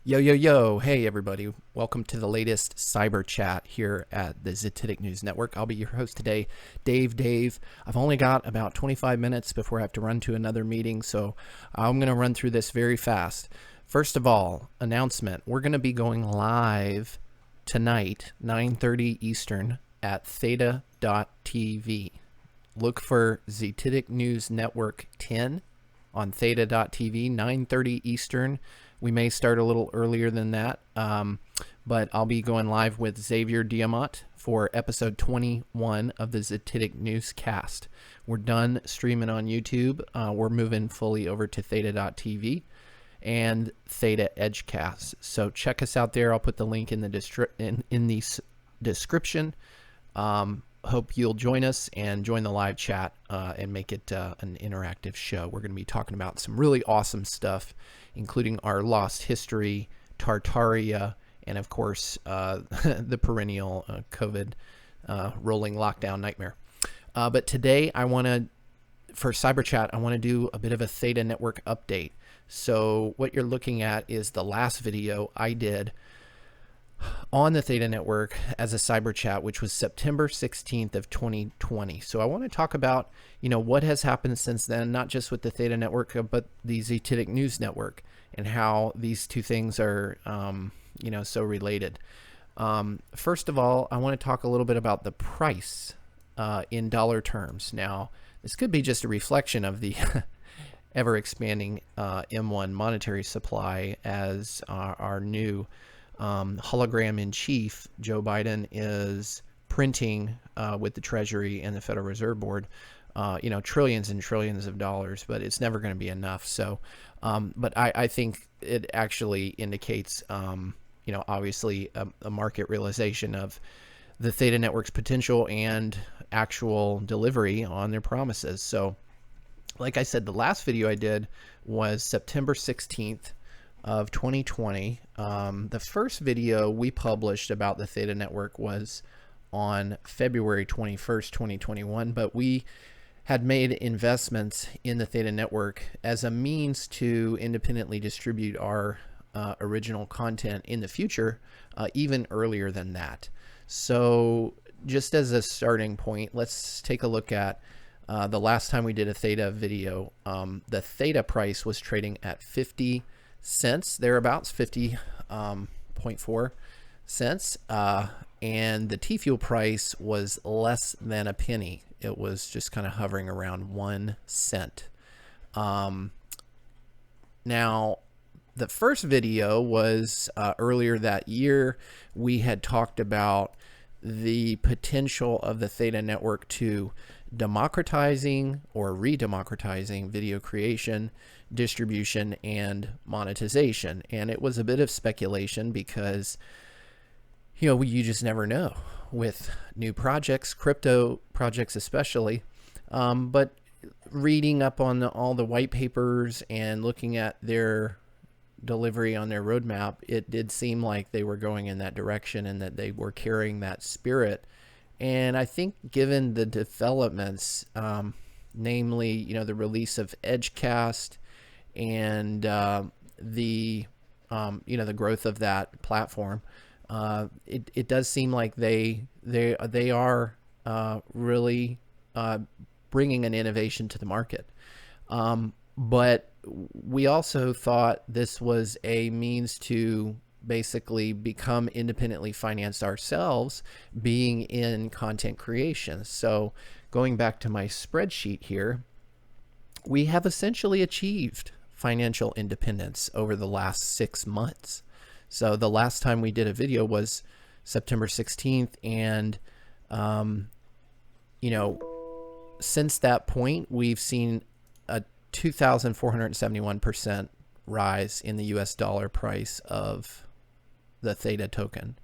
Yo, yo, yo. Hey, everybody. Welcome to the latest cyber chat here at the Zetetic News Network. I'll be your host today, Dave. I've only got about 25 minutes before I have to run to another meeting, so I'm going to run through this very fast. First of all, announcement. We're going to be going live tonight, 9:30 Eastern, at Theta.tv. Look for Zetetic News Network 10 on Theta.tv, 9:30 Eastern. We may start a little earlier than that, but I'll be going live with Xavier Diamant for episode 21 of the Zetetic Newscast. We're done streaming on YouTube. We're moving fully over to Theta.tv and Theta Edgecast. So check us out there. I'll put the link in the description. Hope you'll join us and join the live chat and make it an interactive show. We're going to be talking about some really awesome stuff, including our lost history, Tartaria, and of course the perennial COVID rolling lockdown nightmare. But today for Cyber Chat, I want to do a bit of a Theta network update. So what you're looking at is the last video I did on the Theta network as a cyber chat, which was September 16th of 2020. So I want to talk about, what has happened since then, not just with the Theta network, but the Zetetic News Network, and how these two things are, so related. First of all, I want to talk a little bit about the price in dollar terms. Now, this could be just a reflection of the ever expanding M1 monetary supply as our new hologram in chief, Joe Biden, is printing with the Treasury and the Federal Reserve Board, trillions and trillions of dollars, but it's never going to be enough. So, but I think it actually indicates, obviously a market realization of the Theta network's potential and actual delivery on their promises. So, like I said, the last video I did was September 16th of 2020. The first video we published about the Theta network was on February 21st, 2021, but we had made investments in the Theta network as a means to independently distribute our original content in the future, even earlier than that. So just as a starting point, let's take a look at the last time we did a Theta video. The Theta price was trading at 50 cents, thereabouts, 50.4 cents, and the Tfuel price was less than a penny. It was just kind of hovering around 1 cent. Now, the first video was earlier that year. We had talked about the potential of the Theta network to democratizing or re-democratizing video creation, distribution, and monetization. And it was a bit of speculation because, you just never know with new projects, crypto projects especially. But reading up on all the white papers and looking at their delivery on their roadmap, it did seem like they were going in that direction and that they were carrying that spirit. And I think given the developments, namely, the release of Edgecast and the growth of that platform, it does seem like they are really bringing an innovation to the market. But we also thought this was a means to basically become independently financed ourselves, being in content creation. So going back to my spreadsheet here, we have essentially achieved financial independence over the last 6 months. So the last time we did a video was September 16th. And, since that point, we've seen a 2,471% rise in the US dollar price of the Theta token.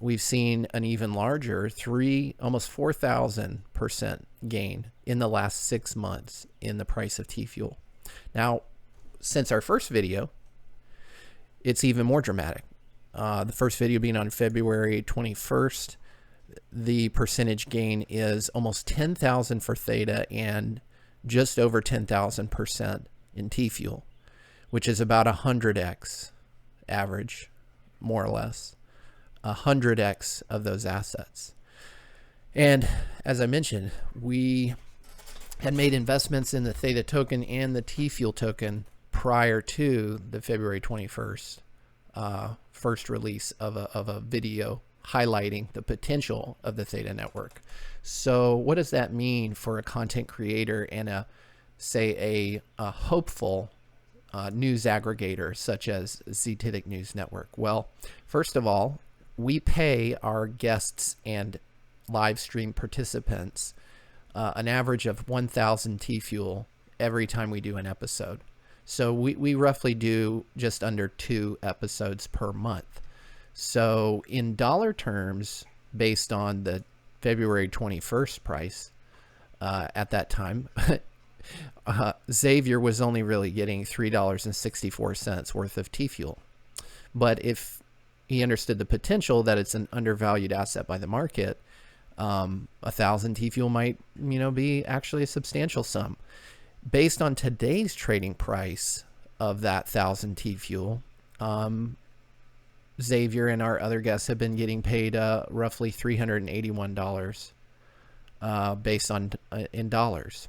We've seen an even larger almost 4,000% gain in the last 6 months in the price of Tfuel. Now, since our first video, it's even more dramatic. The first video being on February 21st, the percentage gain is almost 10,000 for Theta and just over 10,000% in Tfuel, which is about 100x average, more or less, 100x of those assets. And as I mentioned, we had made investments in the Theta token and the Tfuel token prior to the February 21st first release of a video highlighting the potential of the Theta network. So what does that mean for a content creator and a hopeful news aggregator such as Zetetic News Network? Well, first of all, we pay our guests and live stream participants an average of 1,000 Tfuel every time we do an episode. So we roughly do just under 2 episodes per month. So in dollar terms, based on the February 21st price at that time, Xavier was only really getting $3.64 worth of Tfuel. But if he understood the potential that it's an undervalued asset by the market, 1,000 Tfuel might, be actually a substantial sum. Based on today's trading price of that 1,000 Tfuel, Xavier and our other guests have been getting paid roughly $381 based on in dollars.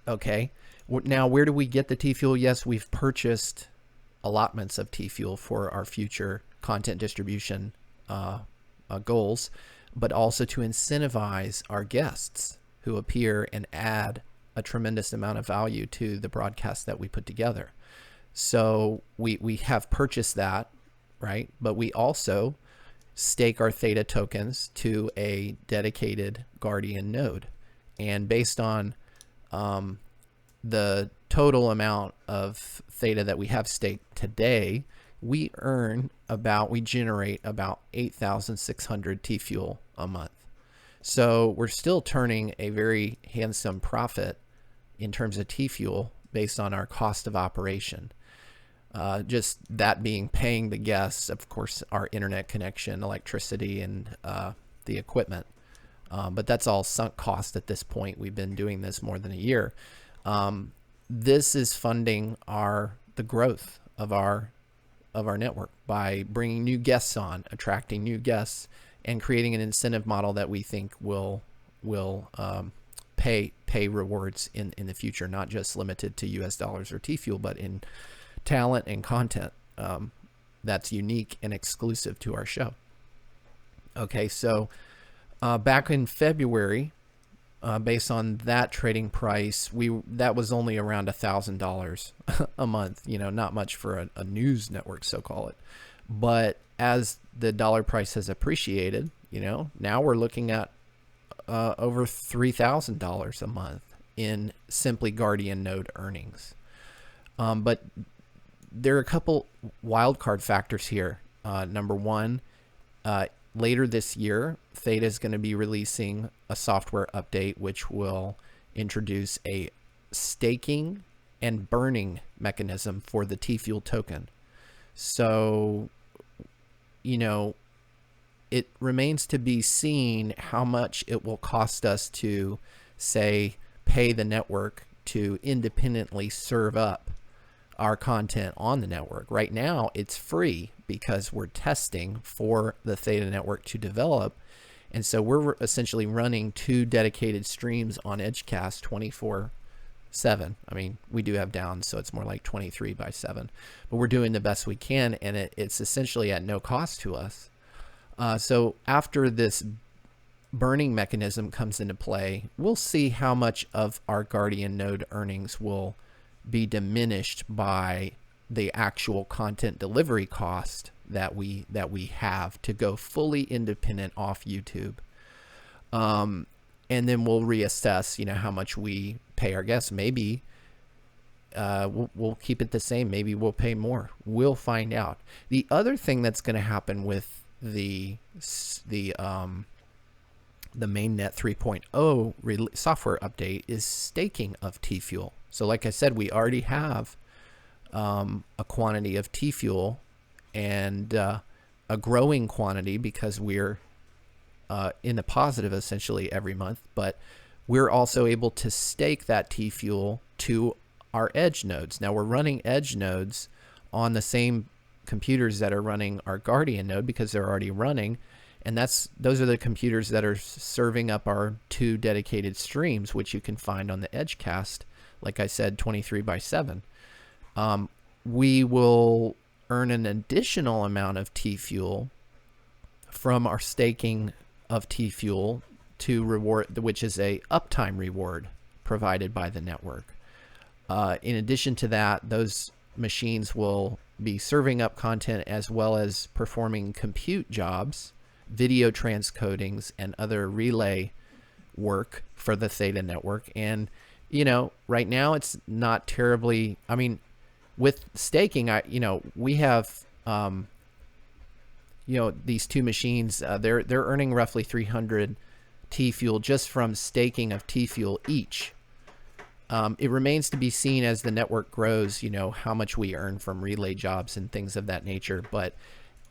Okay, now where do we get the Tfuel? Yes, we've purchased allotments of Tfuel for our future content distribution goals, but also to incentivize our guests who appear and add a tremendous amount of value to the broadcast that we put together. So we have purchased that, right? But we also stake our Theta tokens to a dedicated Guardian node. And based on the total amount of Theta that we have staked today, we generate about 8,600 Tfuel a month. So we're still turning a very handsome profit in terms of Tfuel based on our cost of operation. Just that being paying the guests, of course, our internet connection, electricity, and the equipment. But that's all sunk cost at this point. We've been doing this more than a year. This is funding the growth of our network by bringing new guests on, attracting new guests, and creating an incentive model that we think will pay rewards in the future, not just limited to US dollars or Tfuel, but in talent and content that's unique and exclusive to our show. Okay, so back in February, based on that trading price, that was only around $1,000 a month. Not much for a news network, so call it. But as the dollar price has appreciated, now we're looking at over $3,000 a month in simply Guardian node earnings. But there are a couple wildcard factors here. Number one, later this year, Theta is going to be releasing a software update which will introduce a staking and burning mechanism for the Tfuel token. So, it remains to be seen how much it will cost us to, say, pay the network to independently serve up our content on the network. Right now, it's free because we're testing for the Theta network to develop. And so we're essentially running 2 dedicated streams on Edgecast 24/7. I mean, we do have downs, so it's more like 23/7. But we're doing the best we can, and it's essentially at no cost to us. So after this burning mechanism comes into play, we'll see how much of our Guardian node earnings will be diminished by the actual content delivery cost that we have to go fully independent off YouTube. And then we'll reassess, how much we pay our guests. Maybe we'll keep it the same. Maybe we'll pay more. We'll find out. The other thing that's going to happen with the mainnet 3.0 software update is staking of Tfuel. So like I said, we already have a quantity of Tfuel and a growing quantity because we're in the positive essentially every month, but we're also able to stake that Tfuel to our edge nodes. Now we're running edge nodes on the same computers that are running our Guardian node because they're already running. And those are the computers that are serving up our 2 dedicated streams, which you can find on the Edgecast, like I said, 23/7. We will earn an additional amount of Tfuel from our staking of Tfuel to reward, which is a uptime reward provided by the network. In addition to that, those machines will be serving up content as well as performing compute jobs, video transcodings, and other relay work for the Theta network. And, right now it's not terribly, with staking, we have, these 2 machines, they're earning roughly 300 Tfuel just from staking of Tfuel each. It remains to be seen as the network grows, how much we earn from relay jobs and things of that nature. But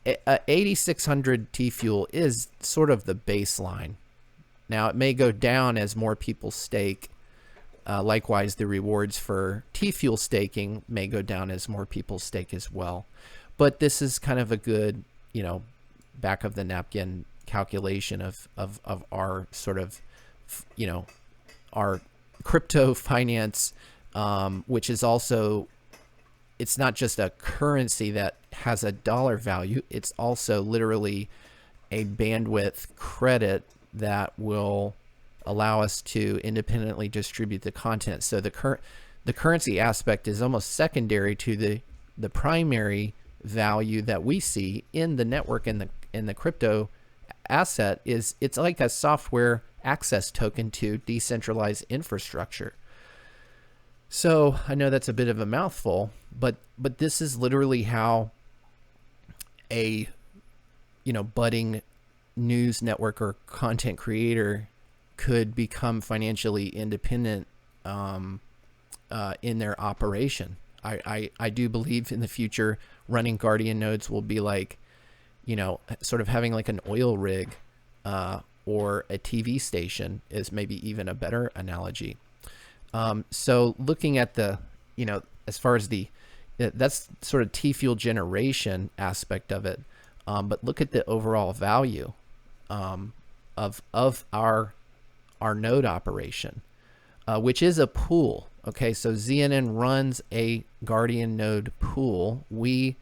8,600 Tfuel is sort of the baseline. Now, it may go down as more people stake. Likewise, the rewards for Tfuel staking may go down as more people stake as well. But this is kind of a good, back of the napkin calculation of our sort of, our crypto finance, which is also, it's not just a currency that has a dollar value, it's also literally a bandwidth credit that will allow us to independently distribute the content. So the currency aspect is almost secondary to the primary value that we see in the network and the crypto asset. Is it's like a software access token to decentralized infrastructure. So I know that's a bit of a mouthful, but this is literally how a budding news network or content creator could become financially independent in their operation. I do believe in the future running Guardian nodes will be like, sort of having like an oil rig or a TV station is maybe even a better analogy. So looking at the, as far as that's sort of Tfuel generation aspect of it. But look at the overall value of our node operation, which is a pool. Okay, so ZNN runs a Guardian node pool. We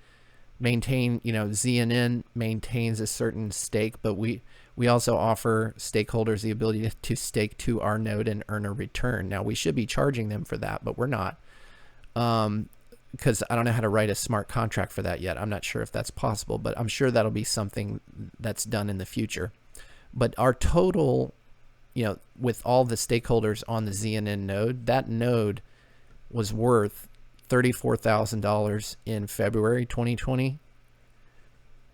maintain, ZNN maintains a certain stake, but we also offer stakeholders the ability to stake to our node and earn a return. Now, we should be charging them for that, but we're not, because I don't know how to write a smart contract for that yet. I'm not sure if that's possible, but I'm sure that'll be something that's done in the future. But our total, with all the stakeholders on the ZNN node, that node was worth $34,000 in February 2020.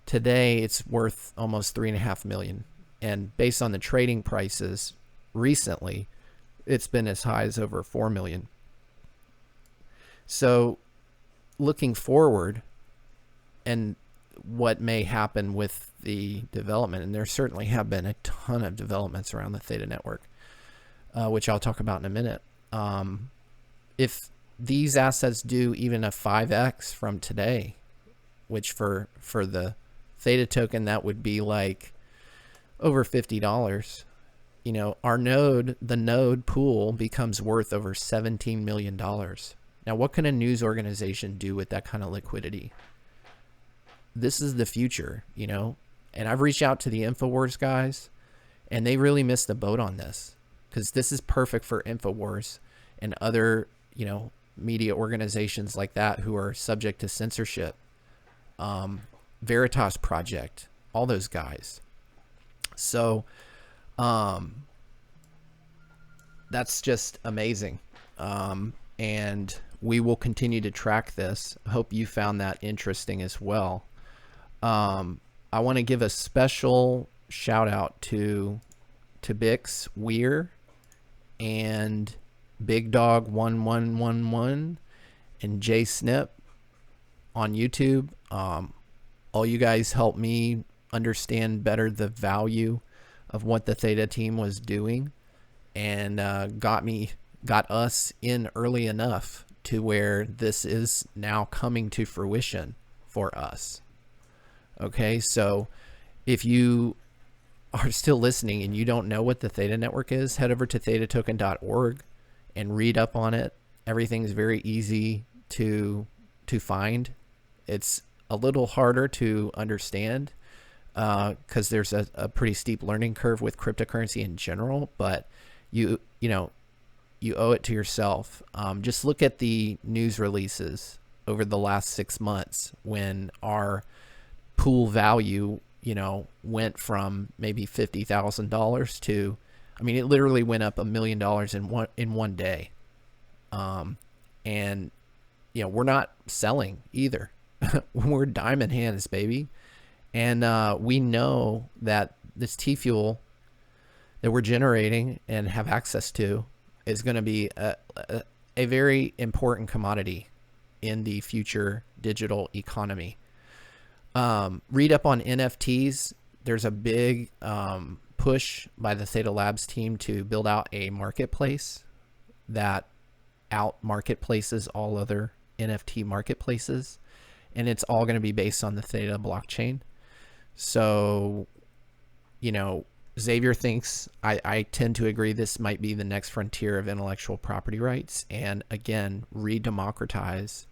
Today, it's worth almost $3.5 million. And based on the trading prices recently, it's been as high as over $4 million. So looking forward and what may happen with the development, and there certainly have been a ton of developments around the Theta network, which I'll talk about in a minute. If these assets do even a 5x from today, which for the Theta token, that would be like over $50. Our node, the node pool, becomes worth over $17 million. Now, what can a news organization do with that kind of liquidity? This is the future, and I've reached out to the InfoWars guys, and they really missed the boat on this, because this is perfect for InfoWars and other, media organizations like that who are subject to censorship. Veritas Project, all those guys. So that's just amazing. And we will continue to track this. I hope you found that interesting as well. I want to give a special shout out to Bix Weir and Big Dog 1111 and Jsnip on YouTube. All you guys helped me understand better the value of what the Theta team was doing, and got us in early enough to where this is now coming to fruition for us. Okay, so if you are still listening and you don't know what the Theta network is, head over to thetatoken.org and read up on it. Everything's very easy to find. It's a little harder to understand because there's a pretty steep learning curve with cryptocurrency in general, but you owe it to yourself. Just look at the news releases over the last 6 months when our pool value, went from maybe $50,000 to, it literally went up $1 million in one day. And we're not selling either. We're diamond hands, baby. And we know that this Tfuel that we're generating and have access to is going to be a very important commodity in the future digital economy. Read up on NFTs. There's a big push by the Theta Labs team to build out a marketplace that out marketplaces all other NFT marketplaces, and it's all going to be based on the Theta blockchain. So, Xavier thinks, I tend to agree, this might be the next frontier of intellectual property rights, and again, re-democratize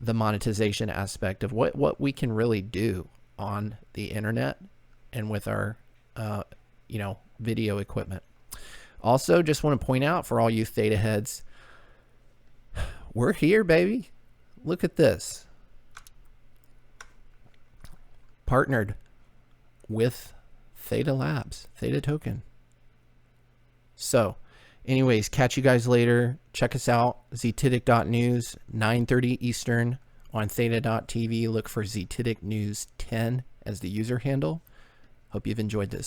the monetization aspect of what we can really do on the internet and with our video equipment. Also, just want to point out for all you Theta heads, we're here, baby. Look at this. Partnered with Theta Labs, Theta Token. So anyways, catch you guys later. Check us out, zetetic.news, 9:30 Eastern on theta.tv. Look for zetetic news 10 as the user handle. Hope you've enjoyed this.